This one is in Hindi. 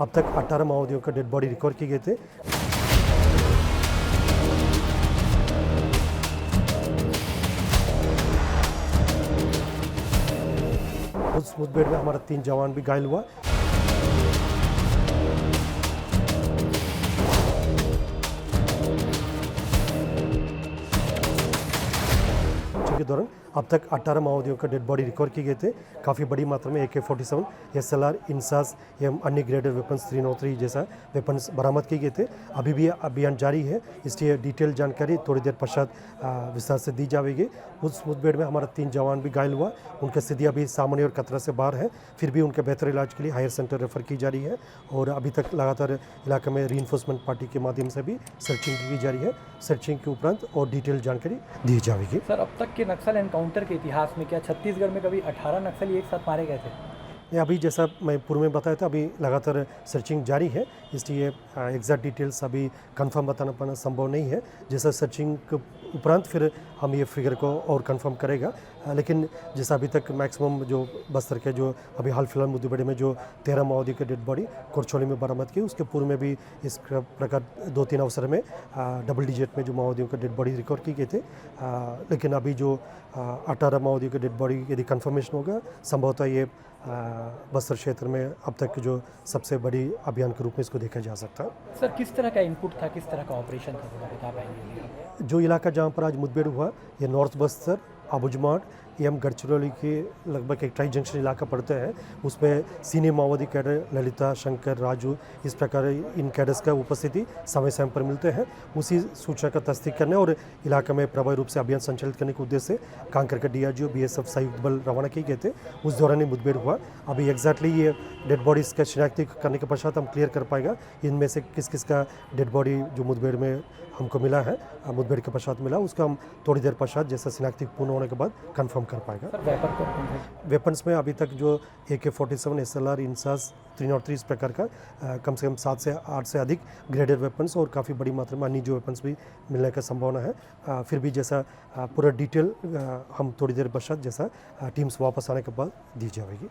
अब तक 18 माओवादियों का डेड बॉडी रिकवर किए गए थे। उस मुठभेड़ में हमारा 3 जवान भी घायल हुआ। के दौरान अब तक 18 माओवादियों का डेड बॉडी रिकवर किए गए थे। काफ़ी बड़ी मात्रा में AK-47, SLR, इंसास एवं अन्य ग्रेडेड वेपन्स 303 जैसा वेपन्स बरामद किए गए थे। अभी भी अभियान जारी है, इसलिए डिटेल जानकारी थोड़ी देर पश्चात विस्तार से दी जाएगी। उस मुठभेड़ में हमारा 3 जवान भी घायल हुआ। उनकी स्थिति अभी सामान्य और खतरा से बाहर है, फिर भी उनके बेहतर इलाज के लिए हायर सेंटर रेफर की जा रही है। और अभी तक लगातार इलाके में रीइंफोर्समेंट पार्टी के माध्यम से भी सर्चिंग की जा रही है। सर्चिंग के उपरांत और डिटेल जानकारी दी जाएगी। सर, अब तक के नक्सल एनकाउंटर के इतिहास में क्या छत्तीसगढ़ में कभी 18 नक्सली एक साथ मारे गए थे? अभी जैसा मैं पूर्व में बताया था, अभी लगातार सर्चिंग जारी है, इसलिए एग्जैक्ट डिटेल्स अभी कंफर्म बताना पाना संभव नहीं है। जैसा सर्चिंग के उपरांत फिर हम ये फिगर को और कंफर्म करेगा। लेकिन जैसा अभी तक मैक्सिमम जो बस्तर के जो अभी हाल फिलहाल मुठभेड़ में जो 13 माओवादी के डेड बॉडी कोरछोली में बरामद की, उसके पूर्व में भी इस प्रकार 2-3 अवसर में डबल डिजिट में जो माओवादियों के डेड बॉडी रिकवर किए गए थे। लेकिन अभी जो 18 माओवादियों के डेड बॉडी यदि कंफर्मेशन होगा, संभवतः ये बस्तर क्षेत्र में अब तक जो सबसे बड़ी अभियान के रूप में इसको देखा जा सकता है। सर, किस तरह का इनपुट था, किस तरह का ऑपरेशन था, थोड़ा बता पाएंगे? जो इलाका जहाँ पर आज मुठभेड़ हुआ, ये नॉर्थ बस्तर, अबुझमाड़ एवं गढ़चिरौली के लगभग एक ट्राई जंक्शन इलाका पड़ता है। उसमें सीनियर माओवादी कैडर ललिता, शंकर, राजू, इस प्रकार इन कैडर्स का उपस्थिति समय समय पर मिलते हैं। उसी सूचना का तस्दीक करने और इलाके में प्रभावी रूप से अभियान संचालित करने के उद्देश्य से कांकेर का DRGO, BSF संयुक्त बल रवाना किए गए थे। उस दौरान ही मुठभेड़ हुआ। अभी एग्जैक्टली ये डेड बॉडीज़ का शिनाख्ती करने के पश्चात हम क्लियर कर पाएगा इनमें से किस किस का डेड बॉडी जो मुठभेड़ में हमको मिला है, मुठभेड़ के पश्चात मिला, उसका हम थोड़ी देर पश्चात जैसा शिनाख्ती पूर्ण होने के बाद कंफर्म कर पाएगा। वेपन्स में अभी तक जो AK-47, SLR, इंसास 303 इस प्रकार का कम से कम 7 से 8 से अधिक ग्रेडेड वेपन्स और काफ़ी बड़ी मात्रा में अन्य जो वेपन्स भी मिलने का संभावना है। फिर भी जैसा पूरा डिटेल हम थोड़ी देर पश्चात जैसा टीम्स वापस आने के बाद दी जाएगी।